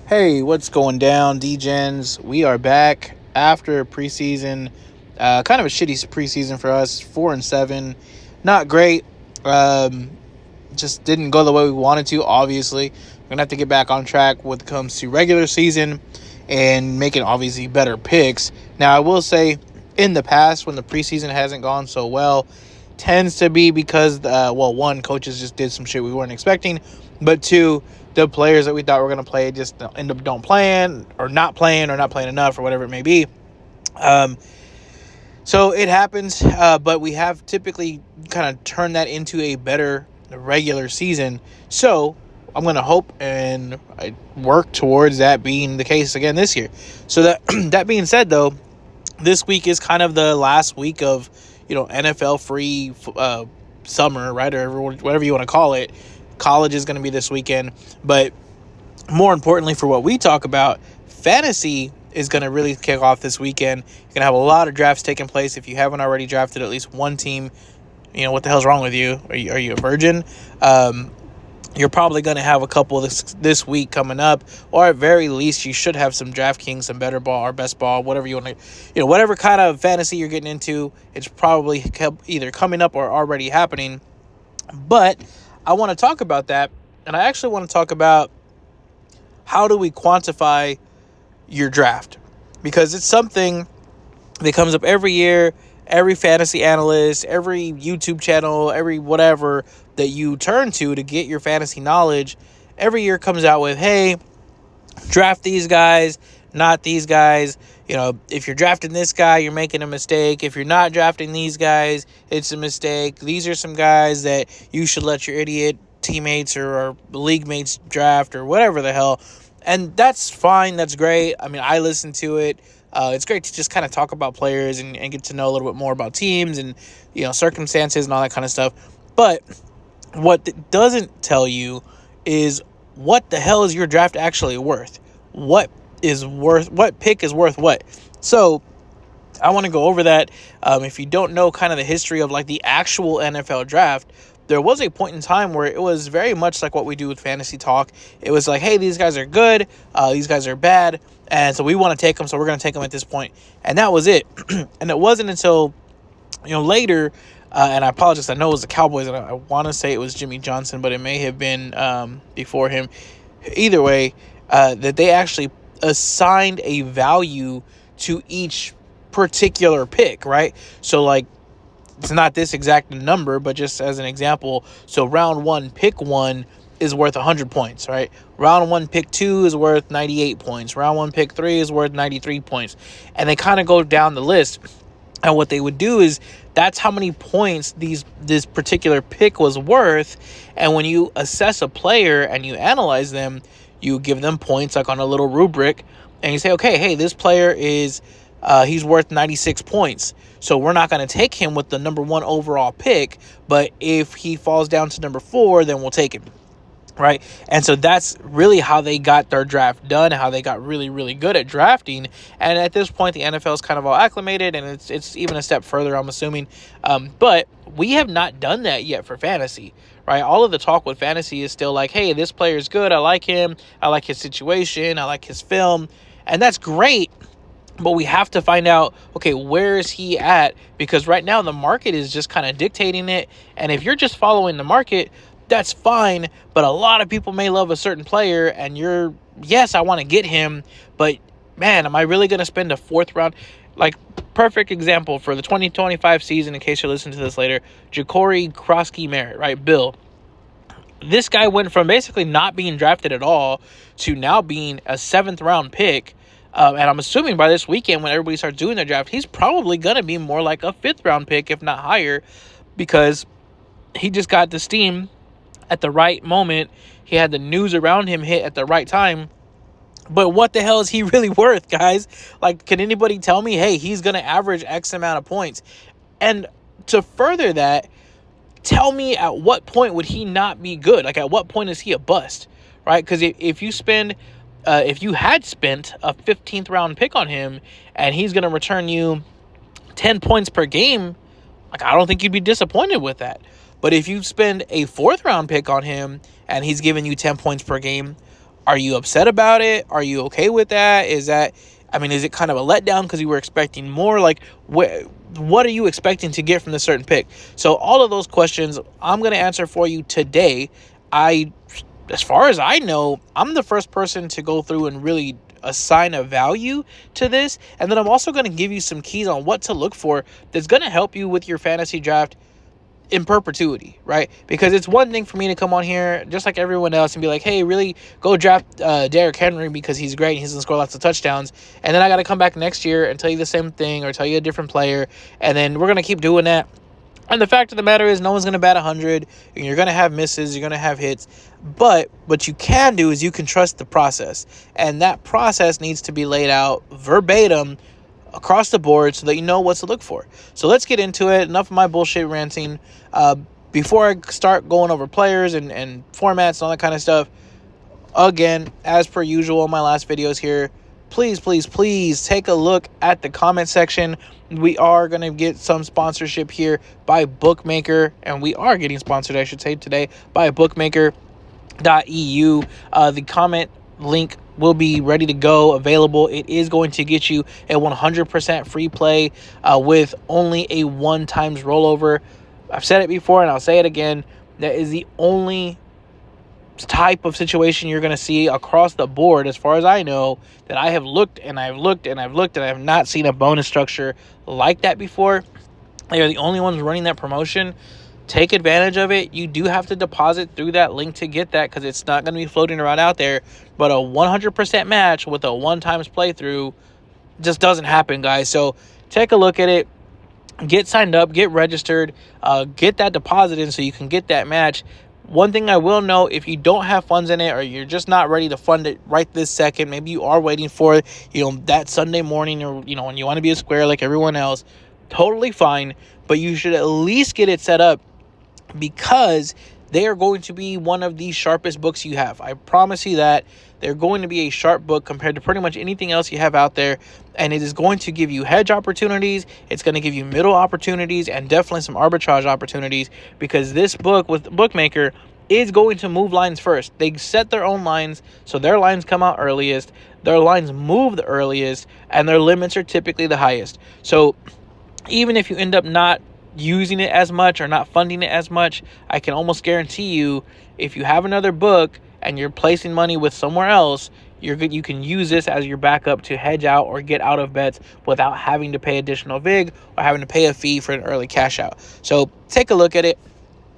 Hey, what's going down, DGens? We are back after preseason. Kind of a shitty preseason for us. 4-7, not great. Um, just didn't go the way we wanted to. Obviously, we're gonna have to get back on track when it comes to regular season and making obviously better picks. Now, I will say, in the past when the preseason hasn't gone so well, tends to be because one, coaches just did some shit we weren't expecting, but two, the players that we thought were going to play just end up don't playing or not playing enough or whatever it may be. So it happens, but we have typically kind of turned that into a better regular season. So I'm going to hope and I work towards that being the case again this year. So that being said, though, this week is kind of the last week of NFL free summer, right, or whatever you want to call it. College is going to be this weekend, but more importantly for what we talk about, fantasy is going to really kick off this weekend. You're going to have a lot of drafts taking place. If you haven't already drafted at least one team, what the hell's wrong with you? Are you a virgin? You're probably going to have a couple this week coming up, or at very least, you should have some DraftKings, some better ball or best ball, whatever you want to, whatever kind of fantasy you're getting into, it's probably either coming up or already happening. But I want to talk about that, and I actually want to talk about how do we quantify your draft, because it's something that comes up every year. Every fantasy analyst, every YouTube channel, every whatever that you turn to get your fantasy knowledge, every year comes out with, hey, draft these guys, not these guys. If you're drafting this guy, you're making a mistake. If you're not drafting these guys, it's a mistake. These are some guys that you should let your idiot teammates or league mates draft or whatever the hell. And that's fine. That's great. I mean, I listen to it. It's great to just kind of talk about players and get to know a little bit more about teams and, circumstances and all that kind of stuff. But what it doesn't tell you is what the hell is your draft actually worth? What pick is worth what? So I want to go over that. If you don't know kind of the history of like the actual NFL draft, there was a point in time where it was very much like what we do with Fantasy Talk. It was like, hey, these guys are good, these guys are bad, and so we want to take them, so we're going to take them at this point. And that was it. And it wasn't until, later, and I apologize, I know it was the Cowboys, and I want to say it was Jimmy Johnson, but it may have been before him. Either way, that they actually assigned a value to each particular pick, right? So, like, it's not this exact number, but just as an example, so round 1, pick 1 is worth 100 points, right? Round 1, pick 2 is worth 98 points. Round 1, pick 3 is worth 93 points. And they kind of go down the list. And what they would do is that's how many points this particular pick was worth. And when you assess a player and you analyze them, you give them points like on a little rubric. And you say, okay, hey, this player is he's worth 96 points. So we're not going to take him with the number 1 overall pick, but if he falls down to number 4, then we'll take him, right? And so that's really how they got their draft done, how they got really, really good at drafting. And at this point, the NFL is kind of all acclimated, and it's even a step further, I'm assuming. But we have not done that yet for fantasy, right? All of the talk with fantasy is still like, hey, this player is good. I like him. I like his situation. I like his film. And that's great. But we have to find out, okay, where is he at? Because right now the market is just kind of dictating it. And if you're just following the market, that's fine. But a lot of people may love a certain player and yes, I want to get him. But man, am I really going to spend a 4th round? Like, perfect example for the 2025 season, in case you're listening to this later, Ja'Cory Krosky-Merritt, right? Bill. This guy went from basically not being drafted at all to now being a 7th round pick. And I'm assuming by this weekend, when everybody starts doing their draft, he's probably going to be more like a 5th round pick, if not higher, because he just got the steam at the right moment. He had the news around him hit at the right time. But what the hell is he really worth, guys? Like, can anybody tell me, hey, he's going to average X amount of points? And to further that, tell me at what point would he not be good? Like, at what point is he a bust, right? Because if you had spent a 15th round pick on him and he's going to return you 10 points per game, like, I don't think you'd be disappointed with that. But if you spend a 4th round pick on him and he's giving you 10 points per game, Are you upset about it? Are you okay with that? Is it kind of a letdown because you were expecting more? Like, what are you expecting to get from this certain pick? So all of those questions I'm going to answer for you today. As far as I know, I'm the first person to go through and really assign a value to this. And then I'm also going to give you some keys on what to look for that's going to help you with your fantasy draft in perpetuity, right? Because it's one thing for me to come on here just like everyone else and be like, hey, really go draft Derrick Henry because he's great and he's going to score lots of touchdowns. And then I got to come back next year and tell you the same thing or tell you a different player. And then we're going to keep doing that. And the fact of the matter is no one's going to bat 100. And you're going to have misses. You're going to have hits. But what you can do is you can trust the process. And that process needs to be laid out verbatim across the board so that you know what to look for. So let's get into it. Enough of my bullshit ranting. Before I start going over players and formats and all that kind of stuff, again, as per usual in my last videos here, please take a look at the comment section. We are going to get some sponsorship here by Bookmaker, and we are getting sponsored, I should say, today by Bookmaker.eu. The comment link will be ready to go, available. It is going to get you a 100% free play with only a 1-time rollover. I've said it before and I'll say it again. That is the only type of situation you're going to see across the board, as far as I know, that I have looked and I've looked and I've looked and I have not seen a bonus structure like that before. They are the only ones running that promotion. Take advantage of it. You do have to deposit through that link to get that because it's not going to be floating around out there. But a 100% match with a 1-time playthrough just doesn't happen, guys. So take a look at it. Get signed up. Get registered. Get that deposit in so you can get that match. One thing I will know, if you don't have funds in it or you're just not ready to fund it right this second, maybe you are waiting for, that Sunday morning or, when you want to be a square like everyone else, totally fine. But you should at least get it set up because they are going to be one of the sharpest books you have. I promise you that. They're going to be a sharp book compared to pretty much anything else you have out there. And it is going to give you hedge opportunities. It's going to give you middle opportunities and definitely some arbitrage opportunities because this book with Bookmaker is going to move lines first. They set their own lines, so their lines come out earliest. Their lines move the earliest, and their limits are typically the highest. So even if you end up not using it as much or not funding it as much, I can almost guarantee you if you have another book and you're placing money with somewhere else, you can use this as your backup to hedge out or get out of bets without having to pay additional VIG or having to pay a fee for an early cash out. So take a look at it.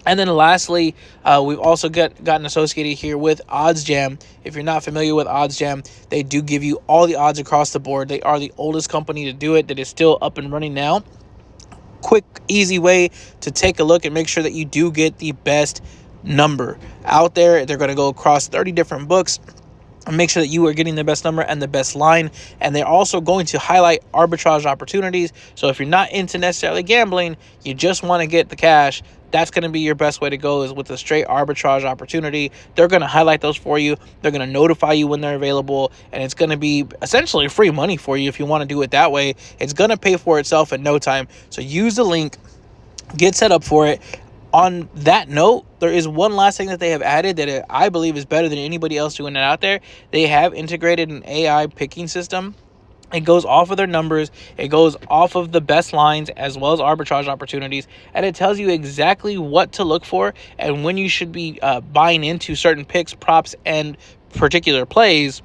And then lastly, we've also gotten associated here with OddsJam. If you're not familiar with OddsJam, they do give you all the odds across the board. They are the oldest company to do it that is still up and running now. Quick, easy way to take a look and make sure that you do get the best number out there. They're going to go across 30 different books and make sure that you are getting the best number and the best line. And they're also going to highlight arbitrage opportunities. So if you're not into necessarily gambling, you just want to get the cash, that's going to be your best way to go, is with a straight arbitrage opportunity. They're going to highlight those for you. They're going to notify you when they're available. And it's going to be essentially free money for you if you want to do it that way. It's going to pay for itself in no time. So use the link. Get set up for it. On that note, there is one last thing that they have added that I believe is better than anybody else doing it out there. They have integrated an AI picking system. It goes off of their numbers. It goes off of the best lines as well as arbitrage opportunities. And it tells you exactly what to look for and when you should be buying into certain picks, props, and particular plays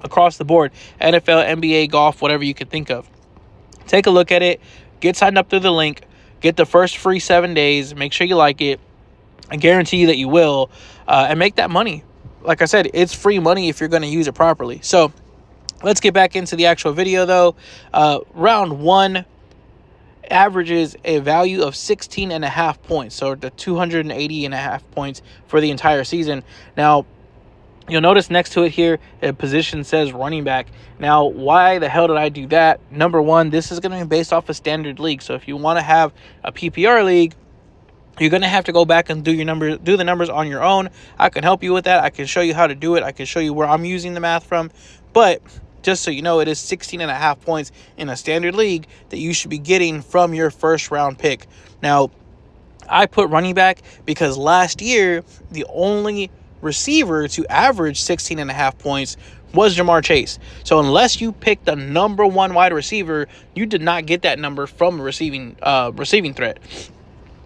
across the board. NFL, NBA, golf, whatever you could think of. Take a look at it. Get signed up through the link. Get the first free 7 days. Make sure you like it. I guarantee you that you will. And make that money. Like I said, it's free money if you're going to use it properly. So let's get back into the actual video, though. Round 1 averages a value of 16.5 points. So the 280.5 points for the entire season. Now, you'll notice next to it here, a position says running back. Now, why the hell did I do that? Number one, this is going to be based off a standard league. So if you want to have a PPR league, you're going to have to go back and do the numbers on your own. I can help you with that. I can show you how to do it. I can show you where I'm using the math from. But just so you know, it is 16.5 points in a standard league that you should be getting from your first round pick. Now, I put running back because last year, the only receiver to average 16.5 points was Ja'Marr Chase. So unless you picked the number one wide receiver, you did not get that number from a receiving threat.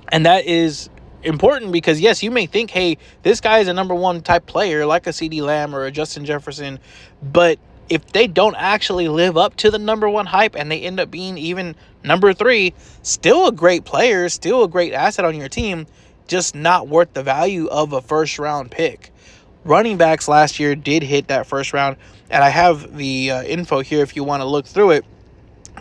And that is important because, yes, you may think, hey, this guy is a number one type player like a CeeDee Lamb or a Justin Jefferson, but if they don't actually live up to the number one hype and they end up being even number three, still a great player, still a great asset on your team, just not worth the value of a first-round pick. Running backs last year did hit that first round, and I have the info here if you want to look through it.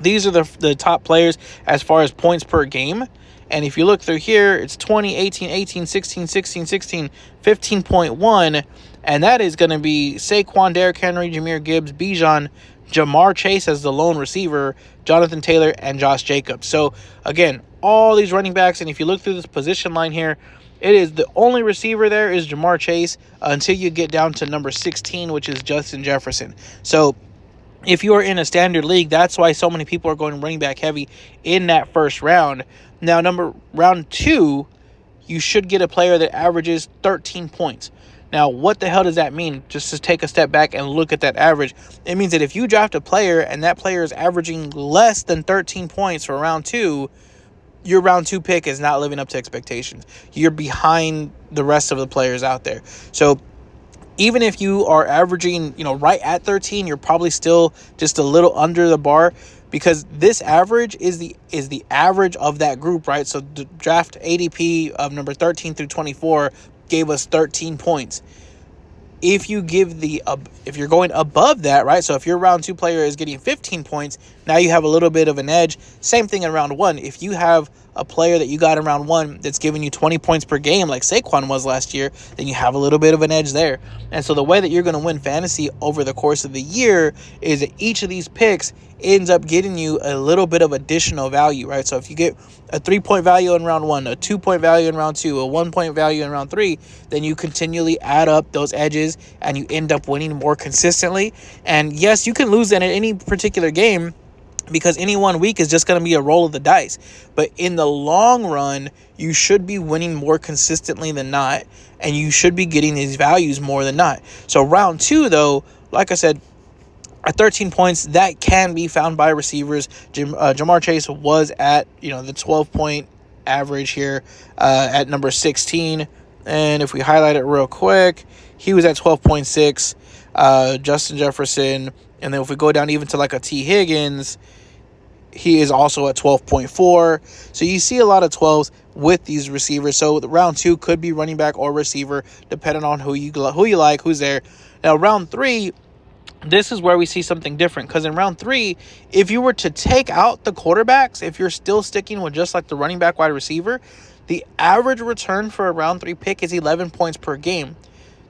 These are the top players as far as points per game. And if you look through here, it's 20, 18, 18, 16, 16, 16, 15.1. And that is going to be Saquon, Derrick Henry, Jahmyr Gibbs, Bijan, Ja'Marr Chase as the lone receiver, Jonathan Taylor, and Josh Jacobs. So, again, all these running backs. And if you look through this position line here, it is the only receiver there is Ja'Marr Chase until you get down to number 16, which is Justin Jefferson. So, if you are in a standard league, that's why so many people are going running back heavy in that first round. Now, round 2, you should get a player that averages 13 points. Now, what the hell does that mean? Just to take a step back and look at that average. It means that if you draft a player and that player is averaging less than 13 points for round 2, your round 2 pick is not living up to expectations. You're behind the rest of the players out there. So, even if you are averaging, right at 13, you're probably still just a little under the bar because this average is the average of that group, right? So the draft ADP of number 13 through 24 gave us 13 points. If you if you're going above that, right? So if your round 2 player is getting 15 points, now you have a little bit of an edge. Same thing in round 1. If you have a player that you got in round 1 that's giving you 20 points per game like Saquon was last year, then you have a little bit of an edge there. And so the way that you're going to win fantasy over the course of the year is that each of these picks ends up getting you a little bit of additional value, right? So if you get a 3-point value in round 1, a 2-point value in round 2, a 1-point value in round 3, then you continually add up those edges and you end up winning more consistently. And yes, you can lose in any particular game because any one week is just going to be a roll of the dice. But in the long run, you should be winning more consistently than not, and you should be getting these values more than not. So round 2, though, like I said, at 13 points, that can be found by receivers. Ja'Marr Chase was at, the 12-point average here at number 16. And if we highlight it real quick, he was at 12.6. Justin Jefferson. And then if we go down even to like a T. Higgins, he is also at 12.4. So you see a lot of 12s with these receivers. So the round 2 could be running back or receiver, depending on who you like, who's there. Now, round 3, this is where we see something different. Because in round 3, if you were to take out the quarterbacks, if you're still sticking with just like the running back, wide receiver, the average return for a round 3 pick is 11 points per game.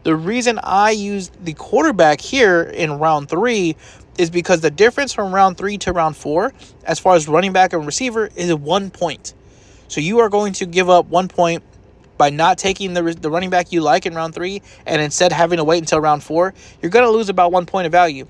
The reason I used the quarterback here in round 3 is because the difference from round 3 to round 4, as far as running back and receiver, is 1 point. So you are going to give up 1 point by not taking the running back you like in round 3 and instead having to wait until round 4. You're going to lose about 1 point of value.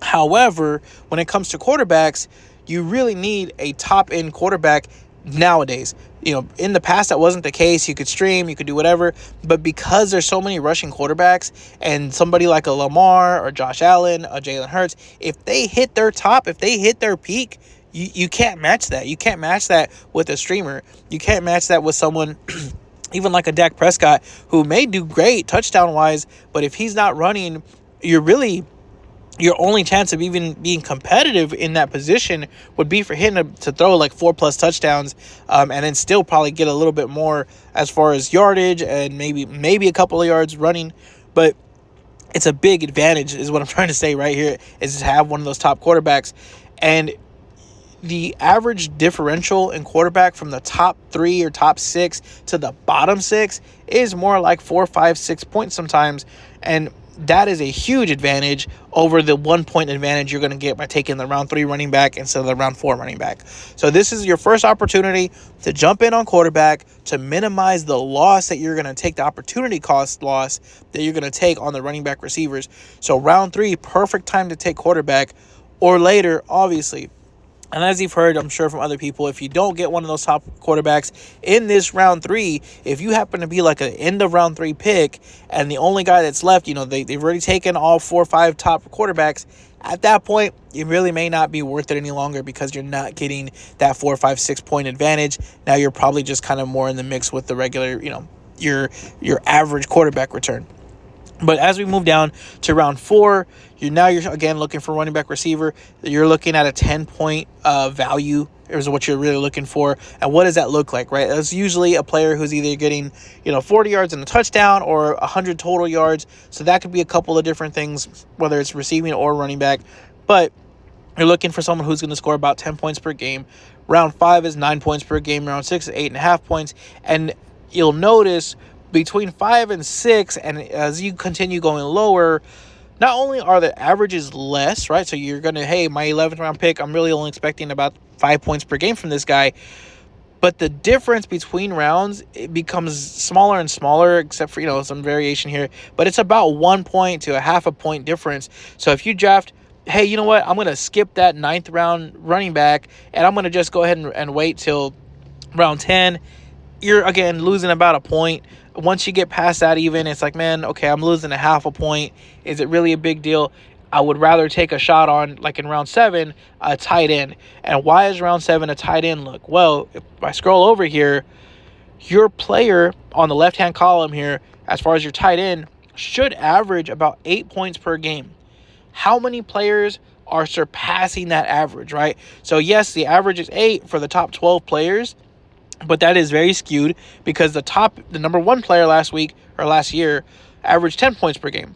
However, when it comes to quarterbacks, you really need a top-end quarterback nowadays. In the past, that wasn't the case. You could stream, you could do whatever. But because there's so many rushing quarterbacks and somebody like a Lamar or Josh Allen or Jalen Hurts, if they hit their top, if they hit their peak, you can't match that. You can't match that with a streamer. You can't match that with someone even like a Dak Prescott, who may do great touchdown-wise, but if he's not running, your only chance of even being competitive in that position would be for him to throw like 4+ touchdowns, and then still probably get a little bit more as far as yardage and maybe a couple of yards running. But it's a big advantage is what I'm trying to say right here, is to have one of those top quarterbacks. And the average differential in quarterback from the top 3 or top 6 to the bottom 6 is more like 4, 5, 6 points sometimes. And that is a huge advantage over the 1 point advantage you're going to get by taking the round 3 running back instead of the round 4 running back. So this is your first opportunity to jump in on quarterback to minimize the loss that you're going to take, the opportunity cost loss that you're going to take on the running back receivers. So round 3, perfect time to take quarterback, or later, obviously. And as you've heard, I'm sure from other people, if you don't get one of those top quarterbacks in this round 3, if you happen to be like an end of round 3 pick and the only guy that's left, they've already taken all 4 or 5 top quarterbacks, at that point, it really may not be worth it any longer because you're not getting that 4, 5, 6 point advantage. Now you're probably just kind of more in the mix with the regular, your average quarterback return. But as we move down to round 4, you're again looking for running back receiver. You're looking at a 10-point value is what you're really looking for. And what does that look like, right? That's usually a player who's either getting, 40 yards and a touchdown or 100 total yards. So that could be a couple of different things, whether it's receiving or running back. But you're looking for someone who's going to score about 10 points per game. Round 5 is 9 points per game. Round 6 is 8.5 points. And you'll notice between 5 and 6, and as you continue going lower, not only are the averages less, right? So you're going to, hey, my 11th round pick, I'm really only expecting about 5 points per game from this guy. But the difference between rounds, it becomes smaller and smaller, except for, some variation here. But it's about 1 point to a half a point difference. So if you draft, hey, you know what? I'm going to skip that 9th round running back, and I'm going to just go ahead and wait till round 10. You're, again, losing about a point. Once you get past that even, it's like, man, okay, I'm losing a half a point. Is it really a big deal? I would rather take a shot on, like in round 7, a tight end. And why is round 7 a tight end look? Well, if I scroll over here, your player on the left-hand column here, as far as your tight end, should average about 8 points per game. How many players are surpassing that average, right? So, yes, the average is 8 for the top 12 players, but that is very skewed because the number 1 player last year averaged 10 points per game.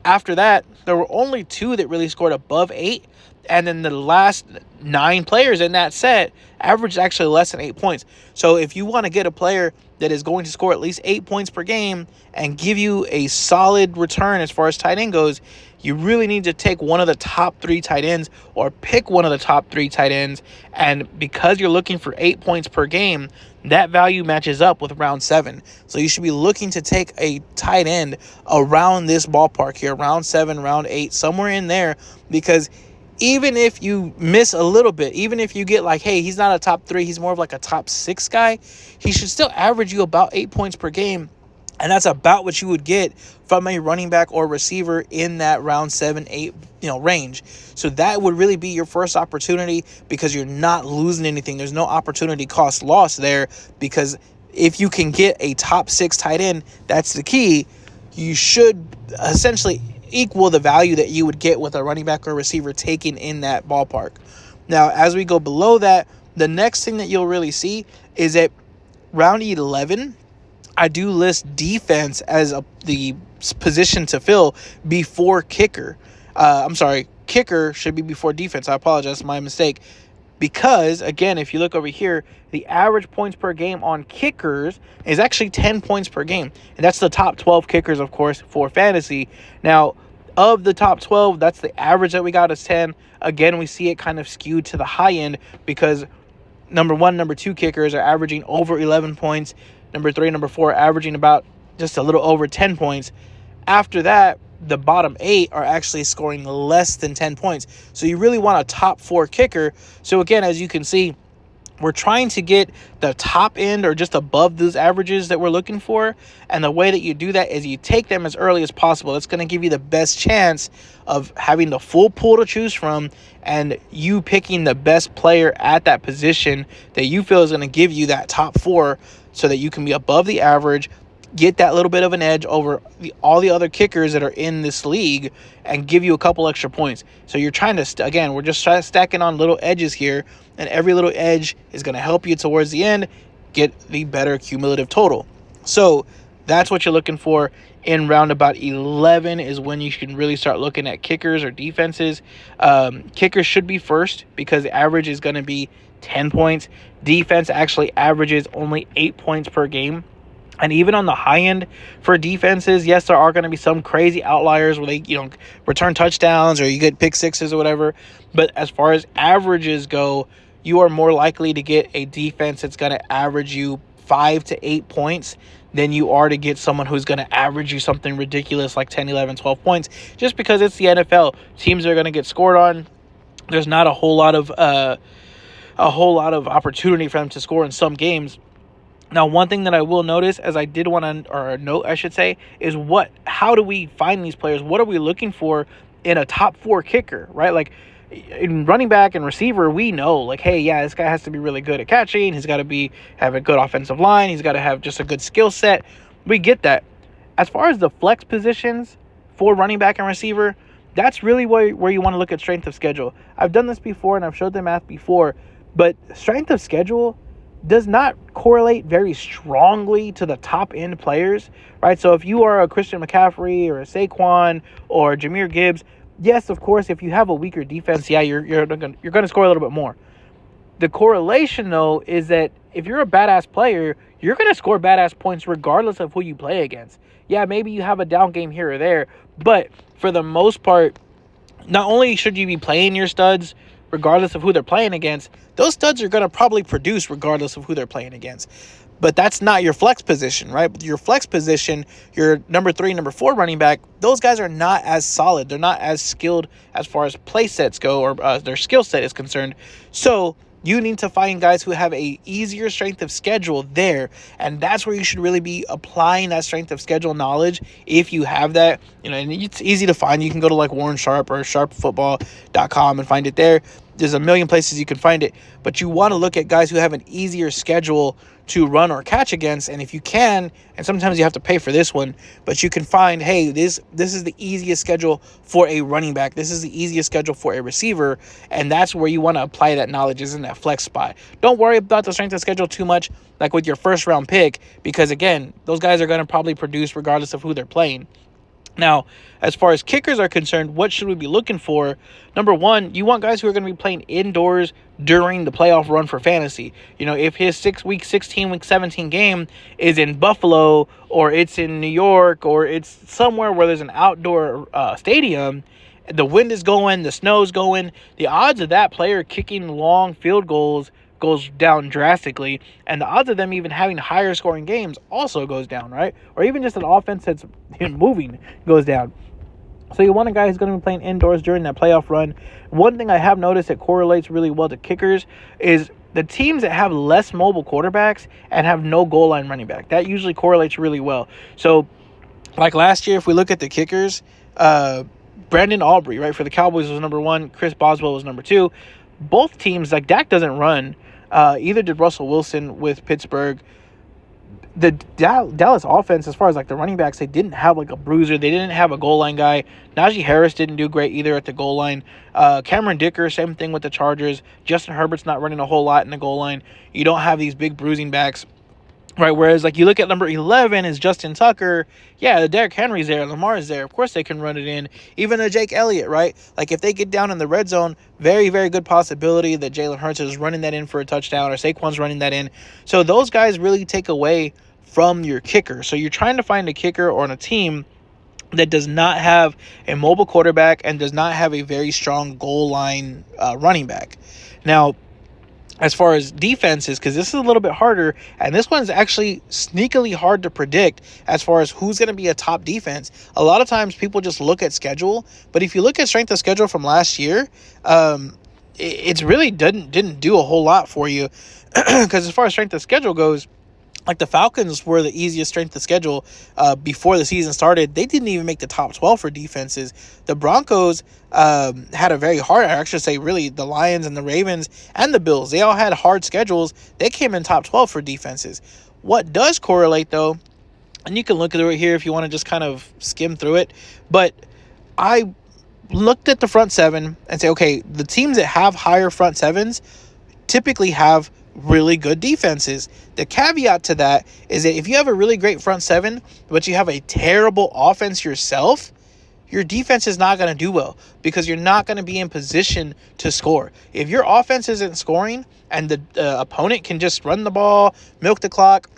After that, there were only 2 that really scored above 8. And then the last 9 players in that set averaged actually less than 8 points. So if you want to get a player that is going to score at least 8 points per game and give you a solid return as far as tight end goes, you really need to take one of the top 3 tight ends or pick one of the top 3 tight ends. And because you're looking for 8 points per game, that value matches up with round 7. So you should be looking to take a tight end around this ballpark here, round 7, round 8, somewhere in there, because even if you miss a little bit, even if you get like, hey, he's not a top 3, he's more of like a top 6 guy, he should still average you about 8 points per game. And that's about what you would get from a running back or receiver in that round 7, 8, range. So that would really be your first opportunity because you're not losing anything. There's no opportunity cost loss there because if you can get a top 6 tight end, that's the key. You should essentially equal the value that you would get with a running back or receiver taken in that ballpark. Now, as we go below that, the next thing that you'll really see is at round 11, I do list defense as the position to fill before kicker. Kicker should be before defense. I apologize, my mistake. Because, again, if you look over here, the average points per game on kickers is actually 10 points per game. And that's the top 12 kickers, of course, for fantasy. Now, of the top 12, that's the average that we got is 10. Again, we see it kind of skewed to the high end because number 1, number 2 kickers are averaging over 11 points. Number 3, number 4 averaging about just a little over 10 points. After that, the bottom 8 are actually scoring less than 10 points. So you really want a top 4 kicker. So again, as you can see, we're trying to get the top end or just above those averages that we're looking for. And the way that you do that is you take them as early as possible. That's going to give you the best chance of having the full pool to choose from and you picking the best player at that position that you feel is going to give you that top 4 so that you can be above the average, get that little bit of an edge over all the other kickers that are in this league and give you a couple extra points. So you're trying to, again, we're just stacking on little edges here, and every little edge is going to help you towards the end get the better cumulative total. So that's what you're looking for in round about 11 is when you can really start looking at kickers or defenses. Kickers should be first because the average is going to be 10 points. Defense actually averages only 8 points per game. And even on the high end for defenses, yes, there are going to be some crazy outliers where they, return touchdowns or you get pick sixes or whatever. But as far as averages go, you are more likely to get a defense that's going to average you 5 to 8 points than you are to get someone who's going to average you something ridiculous like 10, 11, 12 points. Just because it's the NFL, teams are going to get scored on. There's not a whole lot of a whole lot of opportunity for them to score in some games. Now, one thing that I will notice, as I did want to, or note, I should say, is how do we find these players? What are we looking for in a top 4 kicker, right? Like in running back and receiver, we know, like, hey, yeah, this guy has to be really good at catching. He's got to have a good offensive line. He's got to have just a good skill set. We get that. As far as the flex positions for running back and receiver, that's really where you want to look at strength of schedule. I've done this before and I've showed the math before, but strength of schedule does not correlate very strongly to the top end players, right? So if you are a Christian McCaffrey or a Saquon or Jahmyr Gibbs, yes, of course, if you have a weaker defense, yeah, you're going to score a little bit more. The correlation, though, is that if you're a badass player, you're going to score badass points regardless of who you play against. Yeah, maybe you have a down game here or there, but for the most part, not only should you be playing your studs regardless of who they're playing against, those studs are going to probably produce regardless of who they're playing against. But that's not your flex position, right? Your flex position, your number 3, number 4 running back, those guys are not as solid. They're not as skilled as far as play sets go, or their skill set is concerned. So you need to find guys who have a easier strength of schedule there, and that's where you should really be applying that strength of schedule knowledge if you have that. And it's easy to find. You can go to like Warren Sharp or sharpfootball.com and find it there. There's a million places you can find it, but you want to look at guys who have an easier schedule to run or catch against. And if you can, and sometimes you have to pay for this one, but you can find, hey, this is the easiest schedule for a running back. This is the easiest schedule for a receiver. And that's where you want to apply that knowledge, is in that flex spot. Don't worry about the strength of schedule too much, like with your first round pick, because again, those guys are going to probably produce regardless of who they're playing. Now, as far as kickers are concerned, what should we be looking for? Number one, you want guys who are going to be playing indoors during the playoff run for fantasy. If his week 16, week 17 game is in Buffalo, or it's in New York, or it's somewhere where there's an outdoor stadium, the wind is going, the snow's going, the odds of that player kicking long field goals goes down drastically, and the odds of them even having higher scoring games also goes down, right? Or even just an offense that's moving goes down. So you want a guy who's going to be playing indoors during that playoff run. One thing I have noticed that correlates really well to kickers is the teams that have less mobile quarterbacks and have no goal line running back. That usually correlates really well. So like last year, if we look at the kickers, Brandon Aubrey, right, for the Cowboys was number 1. Chris Boswell was number 2. Both teams, like Dak doesn't run. Either did Russell Wilson with Pittsburgh. The Dallas offense, as far as like the running backs, they didn't have like a bruiser. They didn't have a goal line guy. Najee Harris didn't do great either at the goal line. Cameron Dicker, same thing with the Chargers. Justin Herbert's not running a whole lot in the goal line. You don't have these big bruising backs, right? Whereas like you look at number 11 is Justin Tucker. Yeah, the Derrick Henry's there, Lamar's there. Of course they can run it in. Even a Jake Elliott, right? Like if they get down in the red zone, very, very good possibility that Jalen Hurts is running that in for a touchdown, or Saquon's running that in. So those guys really take away from your kicker. So you're trying to find a kicker on a team that does not have a mobile quarterback and does not have a very strong goal line running back. Now, as far as defenses, because this is a little bit harder, and this one's actually sneakily hard to predict as far as who's going to be a top defense. A lot of times people just look at schedule, but if you look at strength of schedule from last year, it's really didn't do a whole lot for you, because as far as strength of schedule goes, like the Falcons were the easiest strength of schedule before the season started. They didn't even make the top 12 for defenses. The Broncos had a very hard, I should say really the Lions and the Ravens and the Bills, they all had hard schedules. They came in top 12 for defenses. What does correlate though, and you can look through it here if you want to just kind of skim through it, but I looked at the front seven and say, okay, the teams that have higher front sevens typically have really good defenses. The caveat to that is that if you have a really great front seven, but you have a terrible offense yourself, your defense is not going to do well because you're not going to be in position to score. If your offense isn't scoring and the opponent can just run the ball, milk the clock,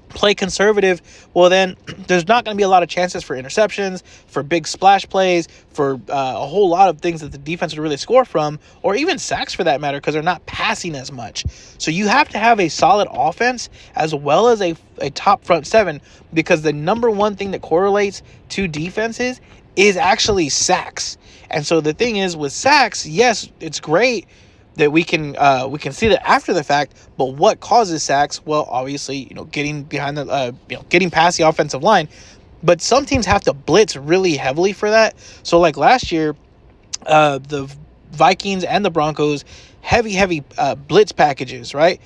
play conservative, well then there's not going to be a lot of chances for interceptions, for big splash plays, for a whole lot of things that the defense would really score from, or even sacks for that matter, because they're not passing as much. So you have to have a solid offense as well as a top front seven, because the number one thing that correlates to defenses is actually sacks. And so the thing is with sacks, yes, it's great, that we can see that after the fact. But what causes sacks? Well, obviously, getting behind the getting past the offensive line. But some teams have to blitz really heavily for that. So like last year, the Vikings and the Broncos, heavy blitz packages, right?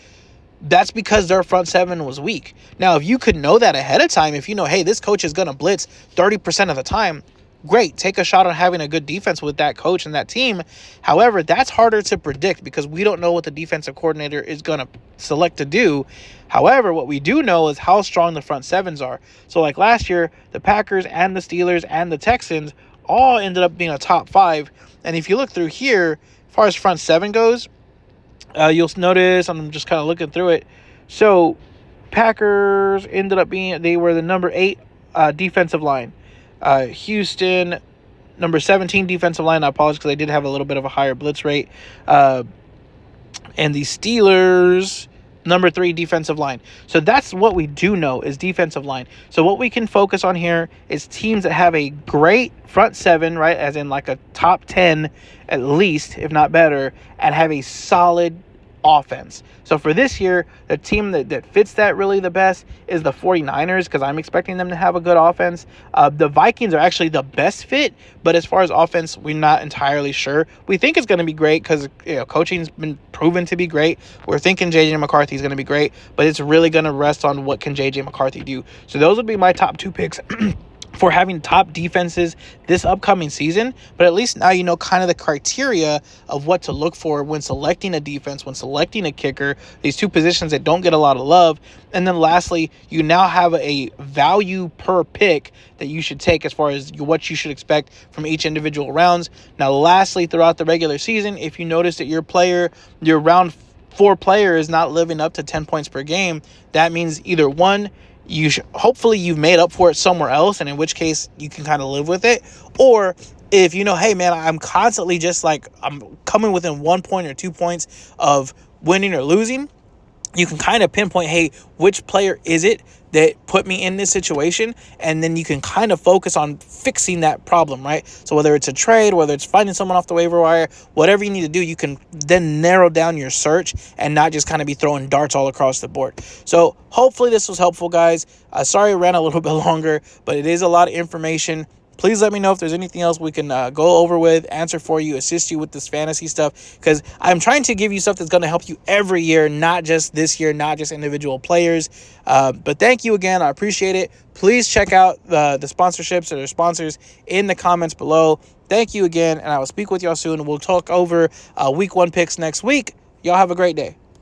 That's because their front seven was weak. Now, if you could know that ahead of time, if you know, hey, this coach is going to blitz 30% of the time, great. Take a shot on having a good defense with that coach and that team. However, that's harder to predict because we don't know what the defensive coordinator is going to select to do. However, what we do know is how strong the front sevens are. So like last year, the Packers and the Steelers and the Texans all ended up being a top 5. And if you look through here, as far as front seven goes, you'll notice, I'm just kind of looking through it. So Packers ended up they were the number 8 defensive line. Houston, number 17 defensive line. I apologize because they did have a little bit of a higher blitz rate. And the Steelers, number 3 defensive line. So that's what we do know is defensive line. So what we can focus on here is teams that have a great front seven, right? As in like a top 10 at least, if not better, and have a solid offense. So for this year, the team that fits that really the best is the 49ers because I'm expecting them to have a good offense. The Vikings are actually the best fit, but as far as offense, we're not entirely sure. We think it's going to be great because coaching's been proven to be great. We're thinking J.J. McCarthy is going to be great, but it's really going to rest on what can J.J. McCarthy do. So those would be my top 2 picks. For having top defenses this upcoming season, but at least now you know kind of the criteria of what to look for when selecting a defense, when selecting a kicker, these 2 positions that don't get a lot of love. And then lastly, you now have a value per pick that you should take as far as what you should expect from each individual rounds. Now, lastly, throughout the regular season, if you notice that your round 4 player is not living up to 10 points per game, that means either one, hopefully you've made up for it somewhere else, and in which case you can kind of live with it. Or if hey man, I'm constantly just like I'm coming within 1 point or 2 points of winning or losing, you can kind of pinpoint, hey, which player is it that put me in this situation? And then you can kind of focus on fixing that problem, right? So whether it's a trade, whether it's finding someone off the waiver wire, whatever you need to do, you can then narrow down your search and not just kind of be throwing darts all across the board. So hopefully this was helpful, guys. Sorry it ran a little bit longer, but it is a lot of information. Please let me know if there's anything else we can go over with, answer for you, assist you with this fantasy stuff, because I'm trying to give you stuff that's going to help you every year, not just this year, not just individual players. But thank you again. I appreciate it. Please check out the sponsorships or sponsors in the comments below. Thank you again, and I will speak with y'all soon. We'll talk over week 1 picks next week. Y'all have a great day.